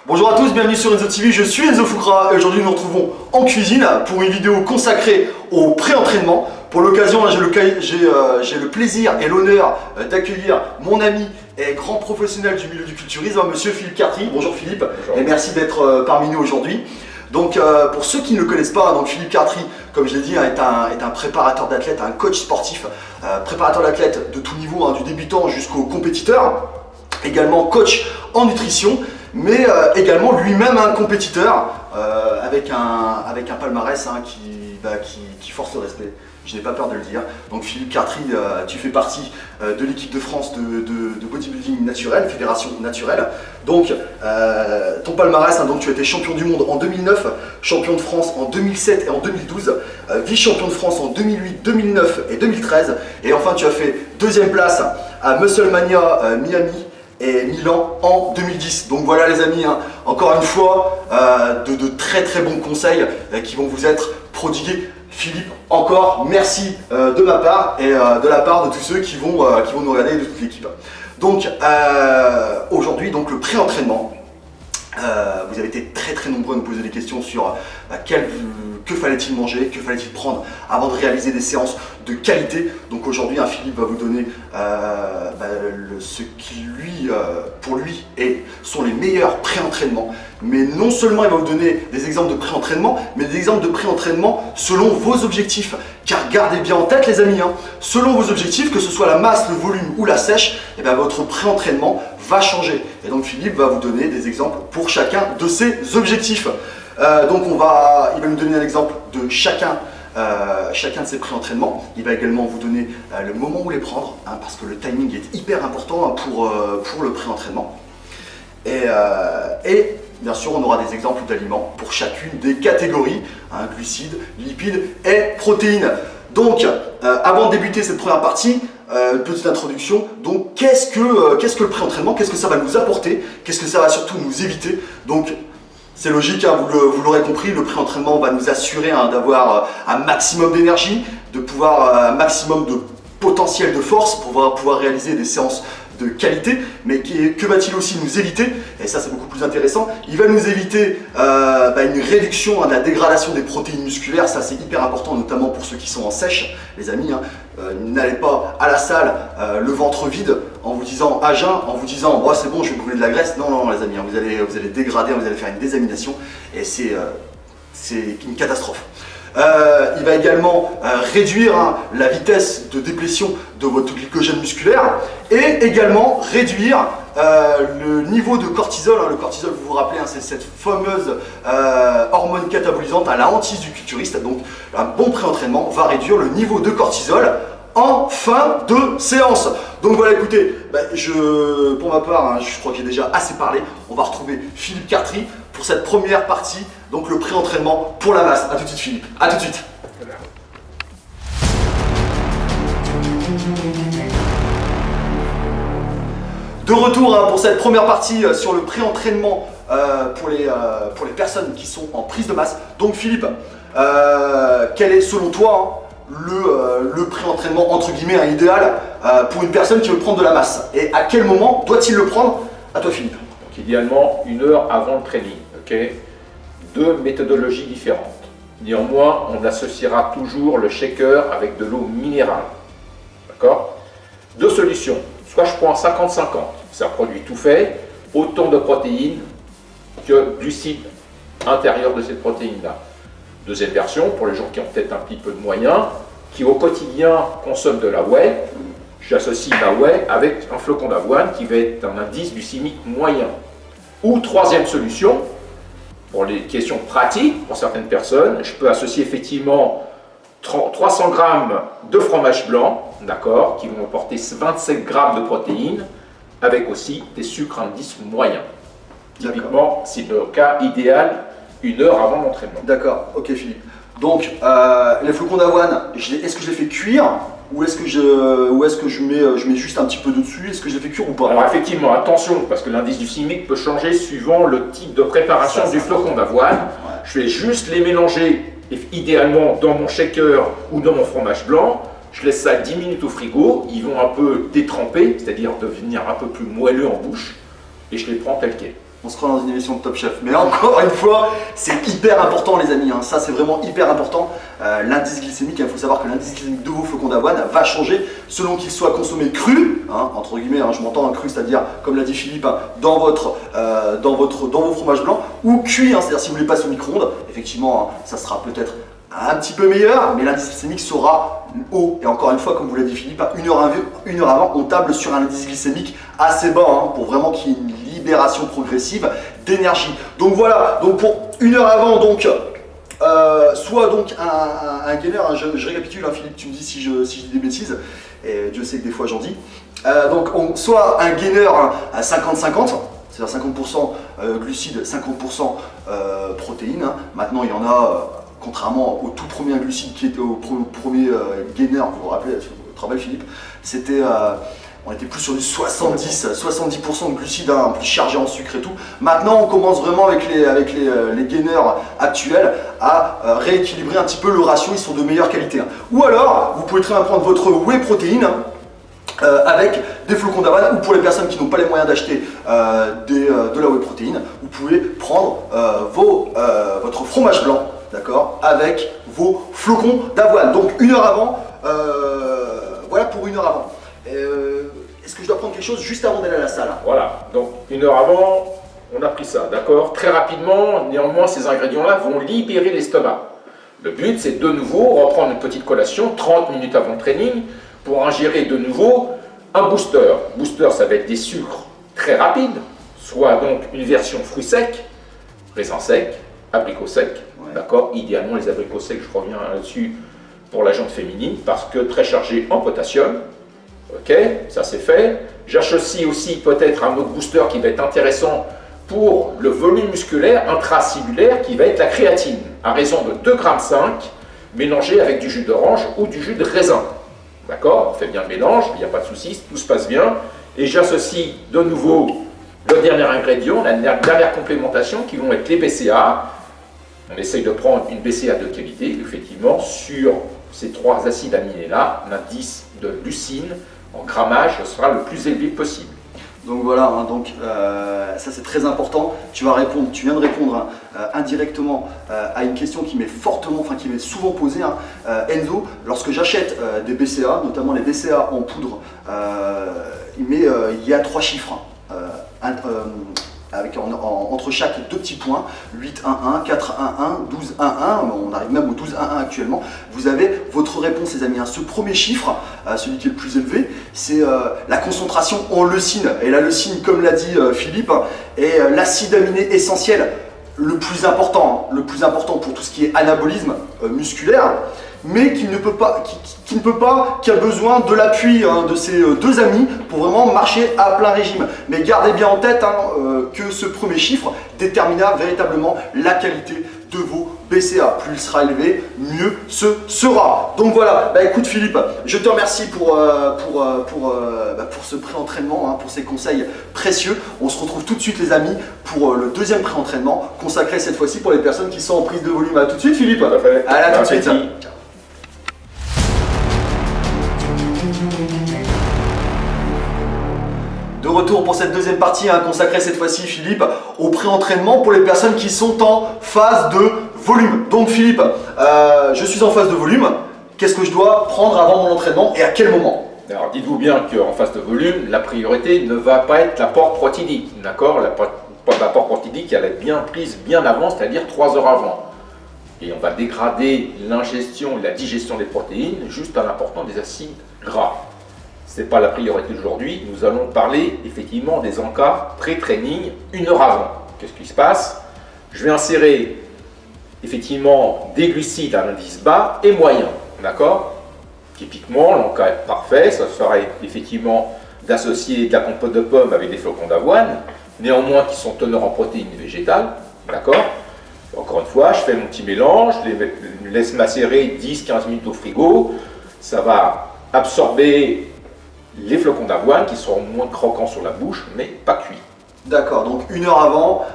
Bonjour à tous, bienvenue sur Enzo TV, je suis Enzo Foucra et aujourd'hui nous nous retrouvons en cuisine pour une vidéo consacrée au pré-entraînement. Pour l'occasion, j'ai le plaisir et l'honneur d'accueillir mon ami et grand professionnel du milieu du culturisme, monsieur Philippe Cartry. Bonjour Philippe. Bonjour. Et merci d'être parmi nous aujourd'hui. Donc pour ceux qui ne le connaissent pas, donc Philippe Cartry, comme je l'ai dit, est un préparateur d'athlètes, un coach sportif, préparateur d'athlètes de tout niveau, du débutant jusqu'au compétiteur, également coach en nutrition, mais également lui-même un compétiteur avec un palmarès qui force le respect. Je n'ai pas peur de le dire. Donc Philippe Cartry, tu fais partie de l'équipe de France de bodybuilding naturel, fédération naturelle. Donc ton palmarès, donc tu as été champion du monde en 2009, champion de France en 2007 et en 2012, vice-champion de France en 2008, 2009 et 2013. Et enfin tu as fait deuxième place à Musclemania Miami et Milan en 2010. Donc voilà les amis, encore une fois, de très très bons conseils qui vont vous être prodigués. Philippe, encore merci de ma part et de la part de tous ceux qui vont nous regarder et de toute l'équipe. Donc aujourd'hui, donc le pré-entraînement. Vous avez été très très nombreux à nous poser des questions sur que fallait-il manger, que fallait-il prendre avant de réaliser des séances de qualité. Donc aujourd'hui, Philippe va vous donner ce qui pour lui sont les meilleurs pré-entraînements. Mais non seulement il va vous donner des exemples de pré-entraînement, mais des exemples de pré-entraînement selon vos objectifs. Car gardez bien en tête les amis, selon vos objectifs, que ce soit la masse, le volume ou la sèche, votre pré-entraînement va changer. Et donc Philippe va vous donner des exemples pour chacun de ces objectifs. Donc il va nous donner un exemple de chacun de ces pré-entraînements. Il va également vous donner le moment où les prendre, parce que le timing est hyper important pour le pré-entraînement. Et bien sûr, on aura des exemples d'aliments pour chacune des catégories, glucides, lipides et protéines. Donc, avant de débuter cette première partie, une petite introduction. Donc, qu'est-ce que le pré-entraînement? Qu'est-ce que ça va nous apporter? Qu'est-ce que ça va surtout nous éviter? Donc, c'est logique, vous l'aurez compris, le pré-entraînement va nous assurer d'avoir un maximum d'énergie, de pouvoir un maximum de potentiel de force pour pouvoir réaliser des séances de qualité, mais que va-t-il aussi nous éviter? Et ça c'est beaucoup plus intéressant, il va nous éviter une réduction de la dégradation des protéines musculaires. Ça c'est hyper important, notamment pour ceux qui sont en sèche, les amis. N'allez pas à la salle le ventre vide en vous disant à jeun, en vous disant oh, c'est bon je vais brûler de la graisse. Non, non les amis, vous allez dégrader, vous allez faire une désamination et c'est une catastrophe. Il va également réduire la vitesse de déplétion de votre glycogène musculaire et également réduire le niveau de cortisol. Le cortisol, vous vous rappelez, c'est cette fameuse hormone catabolisante à la hantise du culturiste. Donc un bon pré-entraînement va réduire le niveau de cortisol en fin de séance. Donc voilà, écoutez, pour ma part, je crois que j'ai déjà assez parlé. On va retrouver Philippe Cartry pour cette première partie, donc le pré-entraînement pour la masse. A tout de suite Philippe, a tout de suite. De retour pour cette première partie sur le pré-entraînement pour les personnes qui sont en prise de masse. Donc Philippe, quel est selon toi le pré-entraînement entre guillemets idéal pour une personne qui veut prendre de la masse? Et à quel moment doit-il le prendre? À toi Philippe. Donc idéalement 1 heure avant le training. Deux méthodologies différentes. Néanmoins, on associera toujours le shaker avec de l'eau minérale. D'accord? Deux solutions. Soit je prends 50-50, c'est un produit tout fait, autant de protéines que glucides intérieurs de cette protéine-là. Deuxième version, pour les gens qui ont peut-être un petit peu de moyens, qui au quotidien consomment de la whey, j'associe la whey avec un flocon d'avoine qui va être un indice glycémique moyen. Ou troisième solution, pour les questions pratiques, pour certaines personnes, je peux associer effectivement 300 g de fromage blanc, d'accord, qui vont apporter 27 g de protéines, avec aussi des sucres indices moyens. Typiquement, c'est le cas idéal 1 heure avant l'entraînement. D'accord, ok Philippe. Donc, les flocons d'avoine, est-ce que je les fais cuire ou est-ce que je mets juste un petit peu de dessus? Est-ce que je les fais cuire ou pas? Alors effectivement, attention, parce que l'indice glycémique peut changer suivant le type de préparation du flocon d'avoine. Ouais. Je vais juste les mélanger, idéalement dans mon shaker ou dans mon fromage blanc. Je laisse ça 10 minutes au frigo, ils vont un peu détremper, c'est-à-dire devenir un peu plus moelleux en bouche, et je les prends tels quels. on se croit dans une émission de Top Chef. Mais encore une fois, c'est hyper important les amis, hein. Ça c'est vraiment hyper important. L'indice glycémique, il faut savoir que l'indice glycémique de vos flocons d'avoine va changer selon qu'ils soient consommés crus, hein, entre guillemets, hein, je m'entends un cru, c'est-à-dire, comme l'a dit Philippe, hein, dans vos fromages blancs, ou cuits, hein, c'est-à-dire si vous les passez au micro-ondes, effectivement, hein, ça sera peut-être un petit peu meilleur, mais l'indice glycémique sera haut. Et encore une fois, comme vous l'a dit Philippe, une heure avant, on table sur un indice glycémique assez bas, hein, pour vraiment qu'il y ait une libération progressive d'énergie. Donc voilà, donc pour une heure avant, donc soit donc un gainer, hein, je récapitule, hein, Philippe, tu me dis si je dis des bêtises, et Dieu sait que des fois j'en dis. Donc soit un gainer, hein, à 50-50, c'est-à-dire 50% glucides, 50% protéines. Hein. Maintenant il y en a, contrairement au tout premier glucide qui était au premier gainer, vous vous rappelez, au travail Philippe, c'était... on était plus sur du 70% de glucides, hein, plus chargés en sucre et tout. Maintenant, on commence vraiment avec les gainers actuels à rééquilibrer un petit peu le ratio, ils sont de meilleure qualité. Hein. Ou alors, vous pouvez très bien prendre votre whey protéine avec des flocons d'avoine, ou pour les personnes qui n'ont pas les moyens d'acheter de la whey protéine, vous pouvez prendre votre fromage blanc, d'accord, avec vos flocons d'avoine. Donc une heure avant, voilà pour une heure avant. Est-ce que je dois prendre quelque chose juste avant d'aller à la salle? Voilà, donc une heure avant, on a pris ça, d'accord? Très rapidement, néanmoins, ces ingrédients-là vont libérer l'estomac. Le but, c'est de nouveau reprendre une petite collation 30 minutes avant le training pour ingérer de nouveau un booster. Booster, ça va être des sucres très rapides, soit donc une version fruits secs, raisins secs, abricots secs, ouais. D'accord? Idéalement, les abricots secs, je reviens là-dessus pour la jante féminine, parce que très chargé en potassium. Ok, ça c'est fait. J'associe aussi peut-être un autre booster qui va être intéressant pour le volume musculaire intracellulaire qui va être la créatine, à raison de 2,5 g mélangé avec du jus d'orange ou du jus de raisin. D'accord, on fait bien le mélange, il n'y a pas de souci, tout se passe bien. Et j'associe de nouveau le dernier ingrédient, la dernière complémentation qui vont être les BCA. On essaye de prendre une BCA de qualité, effectivement, sur ces trois acides aminés-là, l'indice de leucine en grammage sera le plus élevé possible. Donc voilà, hein, donc, ça c'est très important. Tu viens de répondre indirectement à une question qui m'est souvent posée. Hein. Enzo, lorsque j'achète des BCA, notamment les BCA en poudre, il y a 3 chiffres. Hein, entre chaque 2 petits points, 8-1-1, 4-1-1, 12-1-1, on arrive même au 12-1-1 actuellement. Vous avez votre réponse les amis. Hein. Ce premier chiffre, celui qui est le plus élevé, c'est la concentration en leucine. Et la leucine, comme l'a dit Philippe, est l'acide aminé essentiel le plus important pour tout ce qui est anabolisme musculaire, mais qui a besoin de l'appui de ses 2 amis pour vraiment marcher à plein régime. Mais gardez bien en tête que ce premier chiffre déterminera véritablement la qualité de vos BCA. Plus il sera élevé, mieux ce sera. Donc voilà, écoute Philippe, je te remercie pour ce pré-entraînement, hein, pour ces conseils précieux. On se retrouve tout de suite les amis pour le deuxième pré-entraînement, consacré cette fois-ci pour les personnes qui sont en prise de volume. À tout de suite Philippe. Allez, à tout de suite. De retour pour cette deuxième partie, hein, consacrée cette fois-ci, Philippe, au pré-entraînement pour les personnes qui sont en phase de volume. Donc Philippe, je suis en phase de volume, qu'est-ce que je dois prendre avant mon entraînement et à quel moment? Alors dites-vous bien qu'en phase de volume, la priorité ne va pas être l'apport protéinique, d'accord? L'apport protéinique, elle est bien prise bien avant, c'est-à-dire 3 heures avant. Et on va dégrader l'ingestion et la digestion des protéines juste en apportant des acides gras. Ce n'est pas la priorité d'aujourd'hui, nous allons parler effectivement des encas pré-training 1 heure avant. Qu'est-ce qui se passe? Je vais insérer effectivement des glucides à l'indice bas et moyen, d'accord? Typiquement, l'encas parfait, ça serait effectivement d'associer de la compote de pommes avec des flocons d'avoine, néanmoins qui sont teneurs en protéines végétales, d'accord? Encore une fois, je fais mon petit mélange, je les laisse macérer 10-15 minutes au frigo, ça va absorber les flocons d'avoine qui seront moins croquants sur la bouche, mais pas cuits. D'accord, donc 1 heure avant,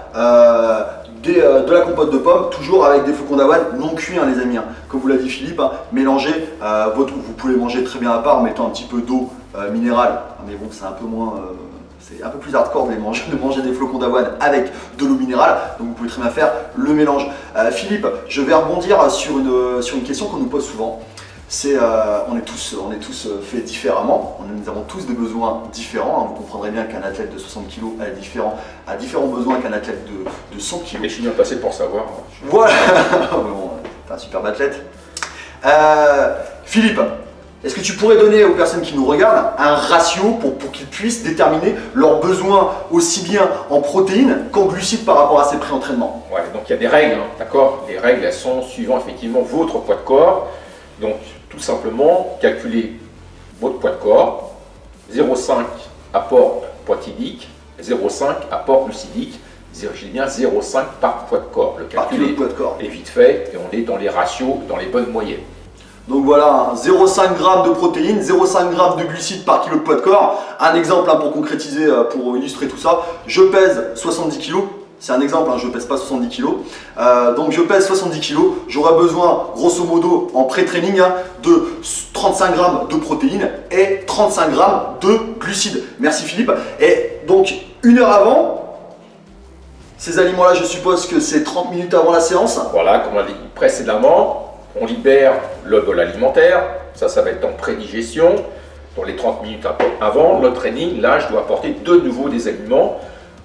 de la compote de pommes, toujours avec des flocons d'avoine non cuits, hein, les amis. Hein. Comme vous l'a dit Philippe, hein, mélangez, vous pouvez manger très bien à part en mettant un petit peu d'eau minérale, mais bon, c'est un peu moins c'est un peu plus hardcore de manger des flocons d'avoine avec de l'eau minérale, donc vous pouvez très bien faire le mélange. Philippe, je vais rebondir sur une question qu'on nous pose souvent. C'est on est tous faits différemment, nous avons tous des besoins différents. Hein. Vous comprendrez bien qu'un athlète de 60 kg a différents besoins qu'un athlète de 100 kg. Et je suis bien passé pour savoir. Voilà, bon, t'es un superbe athlète. Philippe, est-ce que tu pourrais donner aux personnes qui nous regardent un ratio pour qu'ils puissent déterminer leurs besoins aussi bien en protéines qu'en glucides par rapport à ces pré-entraînements? Ouais, donc il y a des règles, hein, d'accord? Les règles, elles sont suivant effectivement votre poids de corps. Donc tout simplement, calculez votre poids de corps, 0,5 apport protéique, 0,5 apport glucidique, je dis bien 0,5 par poids de corps. Le calcul est vite fait et on est dans les ratios, dans les bonnes moyennes. Donc voilà, 0,5 g de protéines, 0,5 g de glucides par kilo de poids de corps. Un exemple pour concrétiser, pour illustrer tout ça, je pèse 70 kg. C'est un exemple, je ne pèse pas 70 kg. Donc je pèse 70 kg. J'aurai besoin, grosso modo, en pré-training, de 35 g de protéines et 35 g de glucides. Merci Philippe. Et donc, une heure avant, ces aliments-là, je suppose que c'est 30 minutes avant la séance. Voilà, comme on l'a dit précédemment, on libère le bol alimentaire. Ça va être en prédigestion. Dans les 30 minutes avant le training, là, je dois apporter de nouveau des aliments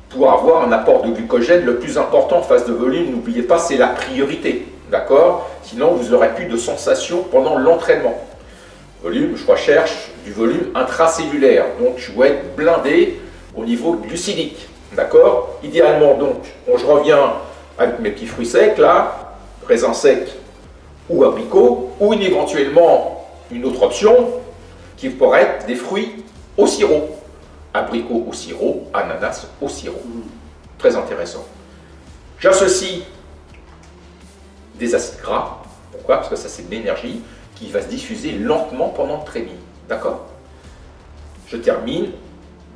pour avoir un apport de glucogène le plus important en phase de volume. N'oubliez pas, c'est la priorité, d'accord? Sinon, vous n'aurez plus de sensation pendant l'entraînement. Volume, je recherche du volume intracellulaire, donc je dois être blindé au niveau glucidique, d'accord? Idéalement, donc, je reviens avec mes petits fruits secs, là, raisins secs ou abricots, ou éventuellement une autre option qui pourrait être des fruits au sirop. Abricot au sirop, ananas au sirop. Très intéressant. J'associe des acides gras. Pourquoi? Parce que ça, c'est de l'énergie qui va se diffuser lentement pendant le training. D'accord? Je termine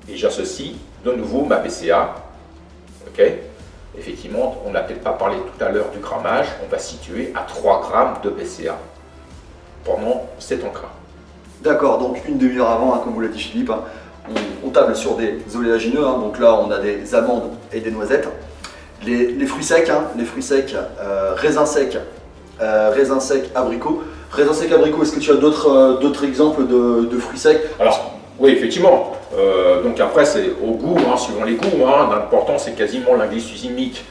et j'associe de nouveau ma BCA. Ok? Effectivement, on n'a peut-être pas parlé tout à l'heure du grammage. On va situer à 3 grammes de BCA pendant cet encras. D'accord, donc une demi-heure avant, comme vous l'a dit Philippe, on table sur des oléagineux, donc là on a des amandes et des noisettes. Les fruits secs, raisins secs, abricots. Raisins secs, abricots, est-ce que tu as d'autres exemples de fruits secs? Alors, oui, effectivement. Donc après, c'est au goût, suivant les goûts. L'important, c'est quasiment l'indice glycémique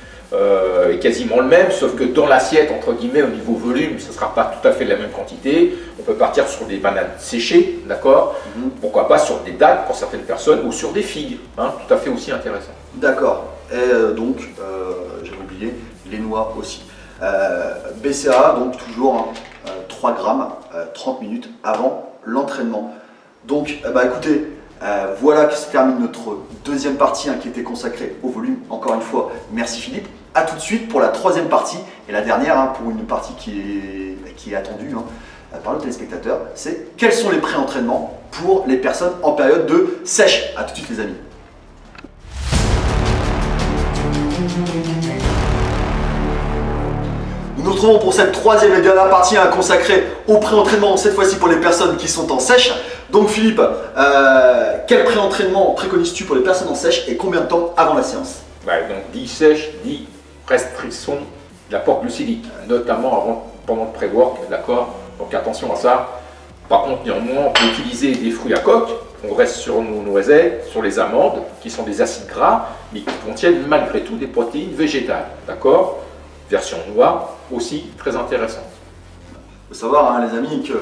est quasiment le même, sauf que dans l'assiette, entre guillemets, au niveau volume, ce ne sera pas tout à fait la même quantité. On peut partir sur des bananes séchées, d'accord? Pourquoi pas sur des dattes pour certaines personnes ou sur des figues, tout à fait aussi intéressant. D'accord. Et donc, j'avais oublié, les noix aussi. BCA, donc toujours 3 grammes, 30 minutes avant l'entraînement. Donc, écoutez, voilà que se termine notre deuxième partie qui était consacrée au volume. Encore une fois, merci Philippe. A tout de suite pour la troisième partie et la dernière, pour une partie qui est attendue par le téléspectateur. C'est quels sont les pré-entraînements pour les personnes en période de sèche. A tout de suite les amis. Nous nous retrouvons pour cette troisième et dernière partie consacrée au pré-entraînement, cette fois-ci pour les personnes qui sont en sèche. Donc Philippe, quel pré-entraînement préconises-tu pour les personnes en sèche et combien de temps avant la séance? Donc dit sèche, dit restriction de l'apport glucidique, notamment pendant le pré-work, d'accord? Donc attention à ça. Par contre, néanmoins, on peut utiliser des fruits à coque. On reste sur nos noisettes, sur les amandes, qui sont des acides gras, mais qui contiennent malgré tout des protéines végétales, d'accord? Version noix aussi très intéressante. Il faut savoir, les amis, que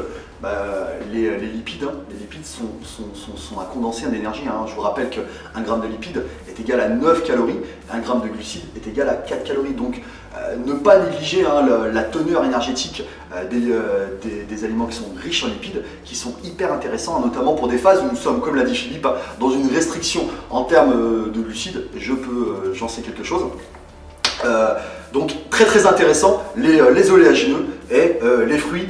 les lipides sont un condensé en énergie. Je vous rappelle qu'un gramme de lipides est égal à 9 calories, un gramme de glucides est égal à 4 calories. Donc ne pas négliger la teneur énergétique des aliments qui sont riches en lipides, qui sont hyper intéressants, notamment pour des phases où nous sommes, comme l'a dit Philippe, dans une restriction en termes de glucides. J'en sais quelque chose. Donc très intéressant, les oléagineux et les fruits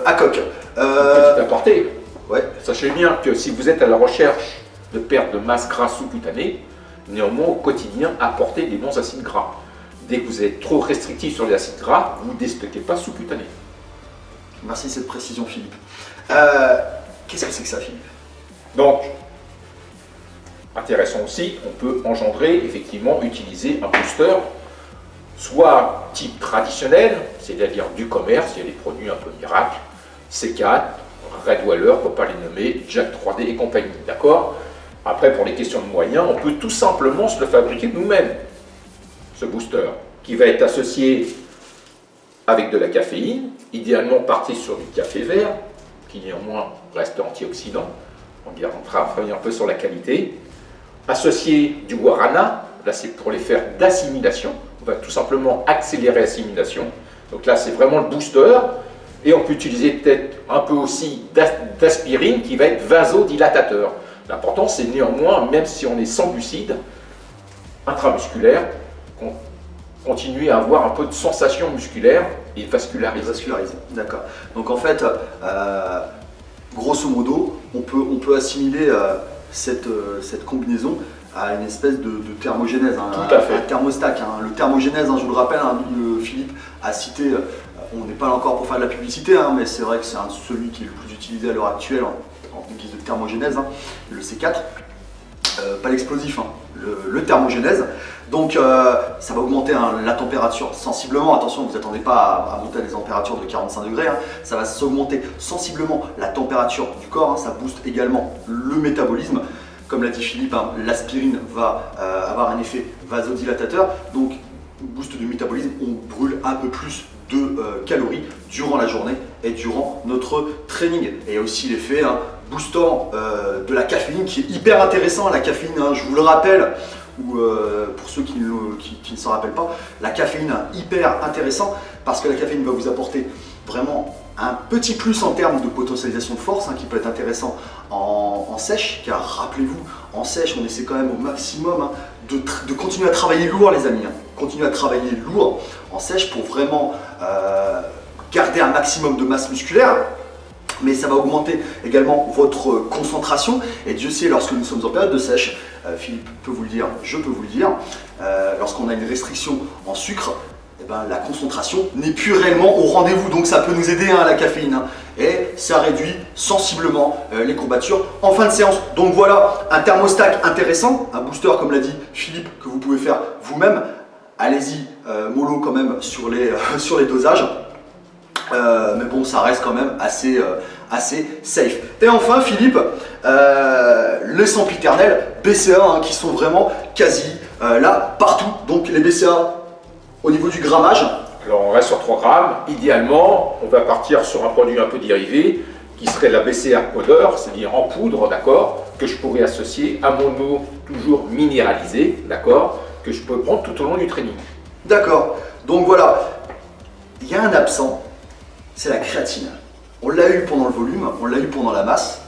à coque. Petit aparté. Ouais. Sachez bien que si vous êtes à la recherche de perte de masse grasse sous-cutanée, néanmoins au quotidien apportez des bons acides gras. Dès que vous êtes trop restrictif sur les acides gras, vous ne déstockez pas sous-cutané. Merci cette précision Philippe. Qu'est-ce que c'est que ça Philippe? Donc, intéressant aussi, on peut engendrer, effectivement, utiliser un booster, soit type traditionnel, c'est-à-dire du commerce, il y a des produits un peu miracles, C4, Red Waller, pour ne pas les nommer, Jack 3D et compagnie, d'accord? Après, pour les questions de moyens, on peut tout simplement se le fabriquer nous-mêmes, ce booster, qui va être associé avec de la caféine, idéalement parti sur du café vert, qui néanmoins reste antioxydant, on travaille un peu sur la qualité, associé du guarana, là c'est pour les faire d'assimilation, on va tout simplement accélérer l'assimilation, donc là c'est vraiment le booster, et on peut utiliser peut-être un peu aussi d'aspirine qui va être vasodilatateur. L'important c'est néanmoins, même si on est sans glucides, intramusculaire, qu'on continue à avoir un peu de sensation musculaire et vascularisée. D'accord. Donc en fait, grosso modo, on peut assimiler cette combinaison à une espèce de thermogénèse, Tout à fait. un thermostat. Le thermogénèse, je vous le rappelle, Philippe a cité, on n'est pas là encore pour faire de la publicité, mais c'est vrai que c'est celui qui est le plus utilisé à l'heure actuelle en guise de thermogénèse, le C4. Pas l'explosif, le thermogénèse. Donc ça va augmenter la température sensiblement. Attention, vous n'attendez pas à monter à des températures de 45 degrés. Ça va s'augmenter sensiblement la température du corps. Ça booste également le métabolisme. Comme l'a dit Philippe, l'aspirine va avoir un effet vasodilatateur. Donc boost du métabolisme, on brûle un peu plus de calories durant la journée et durant notre training. Et il y a aussi l'effet boostant de la caféine qui est hyper intéressant. La caféine, je vous le rappelle, ou pour ceux qui ne s'en rappellent pas, la caféine hyper intéressant parce que la caféine va vous apporter vraiment un petit plus en termes de potentialisation de force qui peut être intéressant en sèche, car rappelez-vous, en sèche on essaie quand même au maximum de continuer à travailler lourd les amis, continuer à travailler lourd en sèche pour vraiment garder un maximum de masse musculaire. Mais ça va augmenter également votre concentration. Et Dieu sait, lorsque nous sommes en période de sèche, Philippe peut vous le dire, je peux vous le dire, lorsqu'on a une restriction en sucre, la concentration n'est plus réellement au rendez-vous. Donc ça peut nous aider la caféine. Et ça réduit sensiblement les courbatures en fin de séance. Donc voilà, un thermostat intéressant, un booster comme l'a dit Philippe, que vous pouvez faire vous-même. Allez-y, mollo quand même sur les dosages. Mais bon, ça reste quand même assez safe. Et enfin, Philippe, les sempiternels BCA qui sont vraiment quasi là, partout. Donc les BCA au niveau du grammage. Alors on reste sur 3 grammes. Idéalement, on va partir sur un produit un peu dérivé qui serait la BCA powder, c'est-à-dire en poudre, d'accord, que je pourrais associer à mon eau toujours minéralisée, d'accord, que je peux prendre tout au long du training. D'accord. Donc voilà, il y a un absent. C'est la créatine. On l'a eu pendant le volume, on l'a eu pendant la masse.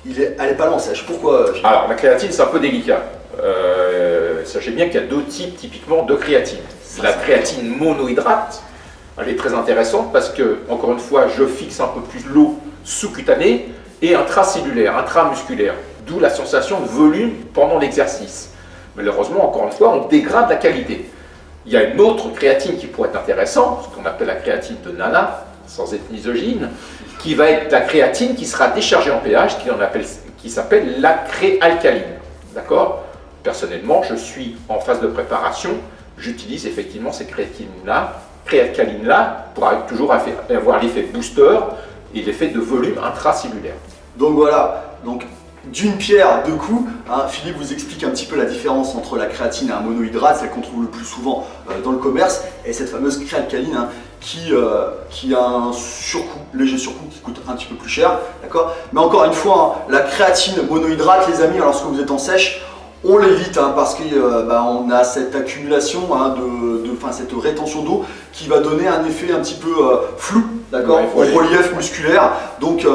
Elle n'est pas là en sèche. Pourquoi Alors la créatine, c'est un peu délicat. Sachez bien qu'il y a 2 types typiquement de créatine. La créatine monohydrate, elle est très intéressante parce que, encore une fois, je fixe un peu plus l'eau sous-cutanée et intracellulaire, intramusculaire. D'où la sensation de volume pendant l'exercice. Malheureusement, encore une fois, on dégrade la qualité. Il y a une autre créatine qui pourrait être intéressante, ce qu'on appelle la créatine de Nana, sans être misogyne, qui va être la créatine qui sera déchargée en pH, qui s'appelle la créalcaline. D'accord ? Personnellement, je suis en phase de préparation, j'utilise effectivement cette créalcaline-là pour toujours avoir l'effet booster et l'effet de volume intracellulaire. Donc voilà, d'une pierre deux coups, Philippe vous explique un petit peu la différence entre la créatine et un monohydrate, celle qu'on trouve le plus souvent dans le commerce, et cette fameuse créalcaline qui a un léger surcoût qui coûte un petit peu plus cher, d'accord. Mais encore une fois, la créatine monohydrate, les amis, lorsque vous êtes en sèche, on l'évite parce qu'on a cette accumulation cette rétention d'eau qui va donner un effet un petit peu flou, d'accord, au relief musculaire. Donc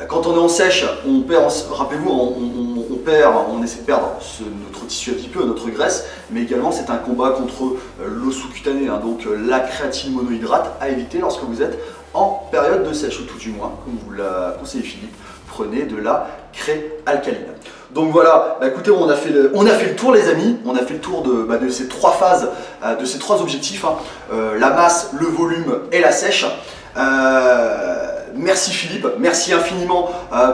quand on est en sèche, on perd, rappelez-vous, on essaie de perdre notre tissu adipeux, notre graisse, mais également c'est un combat contre l'eau sous-cutanée. Donc la créatine monohydrate à éviter lorsque vous êtes en période de sèche, ou tout du moins, comme vous l'a conseillé Philippe, prenez de la créalcaline. Donc voilà, écoutez, on a fait le tour les amis, on a fait le tour de ces 3 phases, de ces 3 objectifs, la masse, le volume et la sèche. Merci Philippe, merci infiniment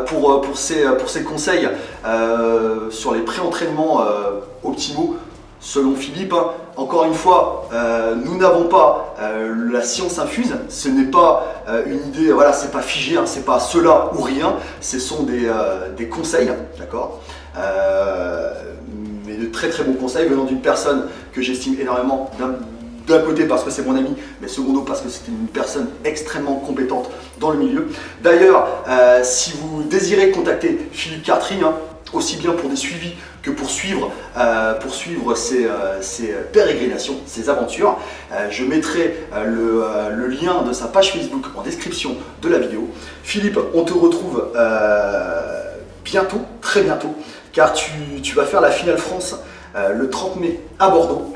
pour ces conseils sur les pré-entraînements optimaux. Selon Philippe, hein, encore une fois, nous n'avons pas la science infuse, ce n'est pas une idée, voilà, c'est pas figé, hein, c'est pas cela ou rien, ce sont des conseils, d'accord, mais de très très bons conseils venant d'une personne que j'estime énormément, d'un côté parce que c'est mon ami, mais secondo parce que c'est une personne extrêmement compétente dans le milieu. D'ailleurs, si vous désirez contacter Philippe Cartry, hein, aussi bien pour des suivis que pour suivre ses pérégrinations, ses aventures, je mettrai le lien de sa page Facebook en description de la vidéo. Philippe, on te retrouve bientôt, très bientôt, car tu vas faire la finale France le 30 mai à Bordeaux.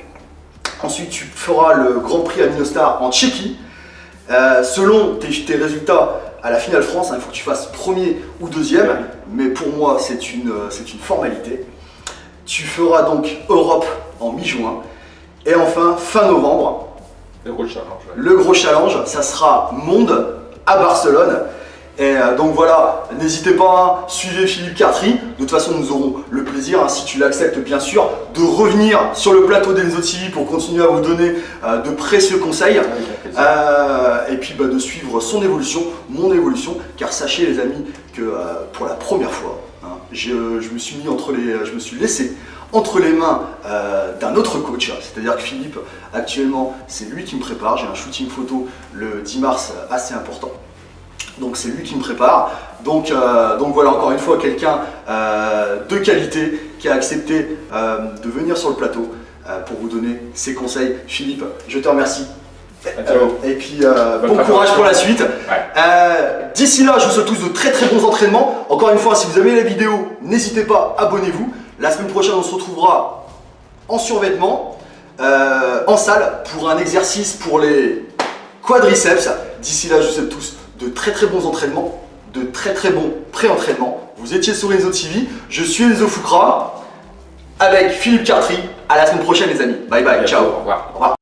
Ensuite, tu feras le Grand Prix à Minostar en Tchéquie. Selon tes résultats à la finale France, hein, il faut que tu fasses premier ou deuxième, mais pour moi c'est une formalité. Tu feras donc Europe en mi-juin, et enfin fin novembre, le gros challenge. Ouais. Le gros challenge, ça sera Monde à Barcelone. Et donc voilà, n'hésitez pas, suivez Philippe Cartry. De toute façon, nous aurons le plaisir, hein, si tu l'acceptes bien sûr, de revenir sur le plateau d'Enzo TV pour continuer à vous donner de précieux conseils. Et puis de suivre son évolution, mon évolution, car sachez les amis que pour la première fois, hein, je me suis laissé entre les mains d'un autre coach, c'est-à-dire que Philippe, actuellement, c'est lui qui me prépare. J'ai un shooting photo le 10 mars assez important. Donc c'est lui qui me prépare. Donc voilà, encore une fois, quelqu'un de qualité qui a accepté de venir sur le plateau pour vous donner ses conseils. Philippe, je te remercie. Et puis bon courage pour la suite. Ouais. D'ici là, je vous souhaite tous de très très bons entraînements. Encore une fois, si vous aimez la vidéo, n'hésitez pas, abonnez-vous. La semaine prochaine, on se retrouvera en survêtement, en salle, pour un exercice pour les quadriceps. D'ici là, je vous souhaite tous de très très bons entraînements, de très très bons pré-entraînements. Vous étiez sur Enzo TV, je suis Enzo Foucra, avec Philippe Cartry. À la semaine prochaine les amis. Bye bye, ciao. Au revoir. Au revoir.